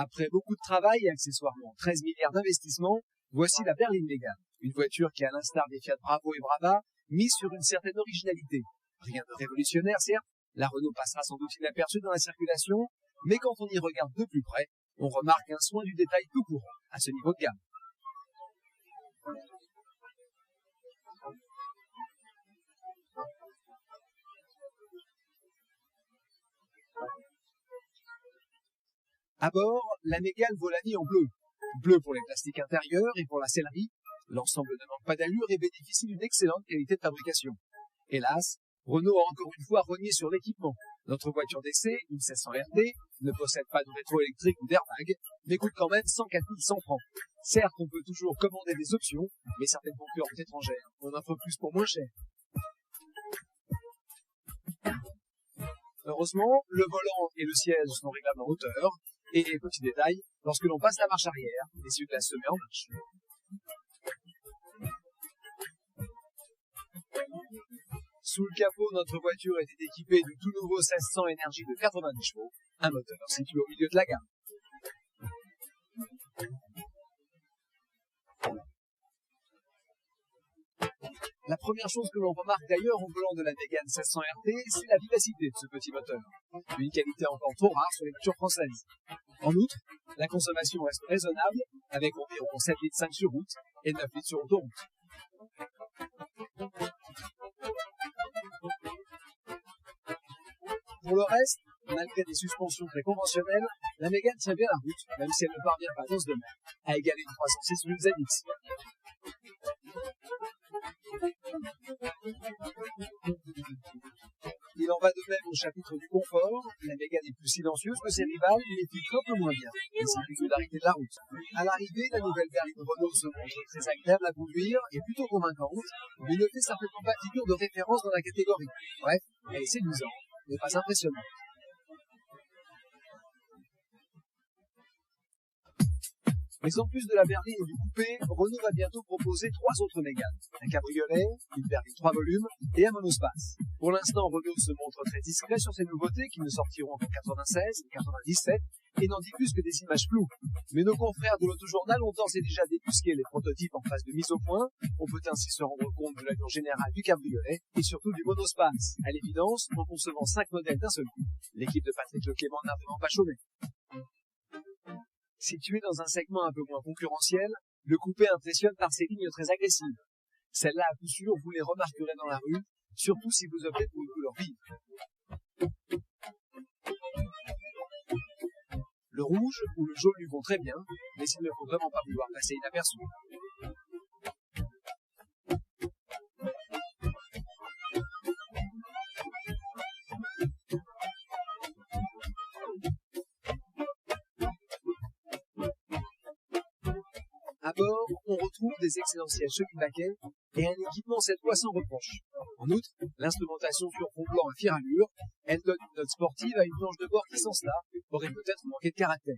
Après beaucoup de travail et accessoirement 13 milliards d'investissements, voici la berline Mégane. Une voiture qui, à l'instar des Fiat Bravo et Brava, mise sur une certaine originalité. Rien de révolutionnaire, certes, la Renault passera sans doute inaperçue dans la circulation, mais quand on y regarde de plus près, on remarque un soin du détail peu courant à ce niveau de gamme. À bord, la Mégane vaut la vie en bleu. Bleu pour les plastiques intérieurs et pour la sellerie. L'ensemble ne manque pas d'allure et bénéficie d'une excellente qualité de fabrication. Hélas, Renault a encore une fois rogné sur l'équipement. Notre voiture d'essai, une 1600 RD, ne possède pas de rétro-électrique ou d'airbag, mais coûte quand même 104 100 francs. Certes, on peut toujours commander des options, mais certaines concurrentes étrangères en offrent plus pour moins cher. Heureusement, le volant et le siège sont réglables en hauteur, et petit détail, lorsque l'on passe la marche arrière, l'essuie-glace se met en marche. Sous le capot, notre voiture était équipée du tout nouveau 1600 énergie de 90 chevaux, un moteur situé au milieu de la gamme. La première chose que l'on remarque d'ailleurs au volant de la Mégane 1600 RT, c'est la vivacité de ce petit moteur. Une qualité encore trop rare sur les voitures françaises. En outre, la consommation reste raisonnable, avec environ 7,5 litres sur route et 9 litres sur autoroute. Pour le reste, malgré des suspensions très conventionnelles, la Mégane tient bien la route, même si elle ne parvient pas dans ce domaine à égaler une 306 ou une ZX. Il en va de même au chapitre du confort. La Mégane est plus silencieuse que ses rivales, mais filtre un peu moins bien les singularités de la route. À l'arrivée, la nouvelle berline Renault se montre très agréable à conduire et plutôt convaincante, mais ne fait certainement pas figure de référence dans la catégorie. Bref, elle est séduisante, mais pas impressionnante. Mais en plus de la berline et du coupé, Renault va bientôt proposer 3 autres Méganes. Un cabriolet, une berline 3 volumes et un monospace. Pour l'instant, Renault se montre très discret sur ces nouveautés qui ne sortiront qu'en 96 et 97 et n'en diffusent que des images floues. Mais nos confrères de l'Autojournal ont d'ores et déjà débusqué les prototypes en phase de mise au point. On peut ainsi se rendre compte de l'allure générale du cabriolet et surtout du monospace. À l'évidence, en concevant 5 modèles d'un seul coup, l'équipe de Patrick Leclément n'a vraiment pas chômé. Situé dans un segment un peu moins concurrentiel, le coupé impressionne par ses lignes très agressives. Celles-là, à coup sûr, vous les remarquerez dans la rue, surtout si vous optez pour une couleur vive. Le rouge ou le jaune lui vont très bien, mais il ne faut vraiment pas vouloir passer inaperçu. À bord, on retrouve des excellents sièges Chemin-Baquet et un équipement cette fois sans reproche. En outre, l'instrumentation sur fond blanc à fière allure, elle donne une note sportive à une planche de bord qui, sans cela, aurait peut-être manqué de caractère.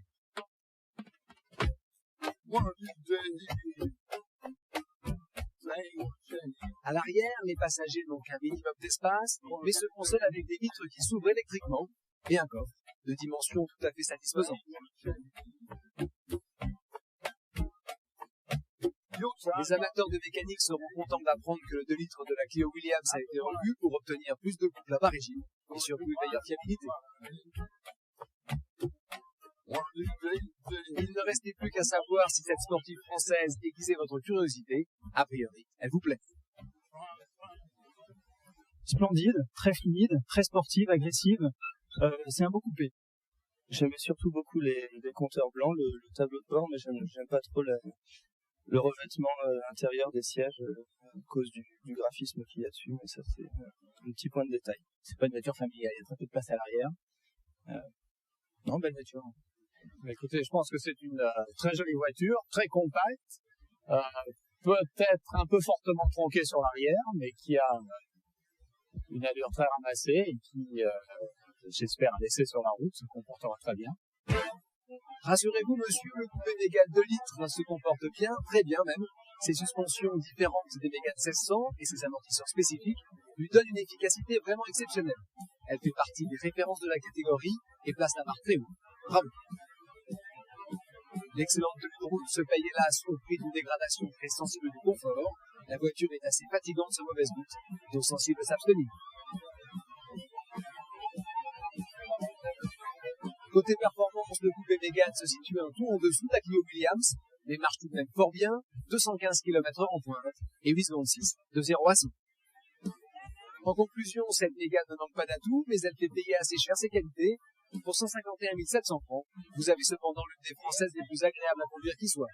À l'arrière, les passagers n'ont qu'un minimum d'espace, mais se consolent avec des vitres qui s'ouvrent électriquement et un coffre de dimension tout à fait satisfaisante. Les amateurs de mécanique seront contents d'apprendre que le 2 litres de la Clio Williams a été revu pour obtenir plus de couple à bas régime et surtout une meilleure fiabilité. Il ne restait plus qu'à savoir si cette sportive française aiguisait votre curiosité. A priori, elle vous plaît. Splendide, très fluide, très sportive, agressive. C'est un beau coupé. J'aimais surtout beaucoup les compteurs blancs, le tableau de bord, mais j'aime pas trop le revêtement intérieur des sièges à cause du graphisme qu'il y a dessus, mais ça c'est un petit point de détail. C'est pas une voiture familiale, il y a très peu de place à l'arrière. Non, belle voiture. Mais écoutez, je pense que c'est une très jolie voiture, très compacte, peut-être un peu fortement tronquée sur l'arrière, mais qui a une allure très ramassée et qui, j'espère, un essai sur la route, se comportera très bien. Rassurez-vous, monsieur, le coupé Mégane 2 litres se comporte bien, très bien même. Ses suspensions différentes des Mégane 1600 et ses amortisseurs spécifiques lui donnent une efficacité vraiment exceptionnelle. Elle fait partie des références de la catégorie et place la marque très haut. Bravo. L'excellente tenue de route se paye hélas au prix d'une dégradation très sensible du confort. La voiture est assez fatigante sur mauvaise route, donc sensible à s'abstenir. Côté performance, le coupé Mégane se situe un tout en dessous de la Clio Williams, mais marche tout de même fort bien, 215 km/h en pointe et 8 secondes 6, de 0 à 100. En conclusion, cette Mégane ne manque pas d'atouts, mais elle fait payer assez cher ses qualités. Pour 151 700 francs, vous avez cependant l'une des françaises les plus agréables à conduire qui soit.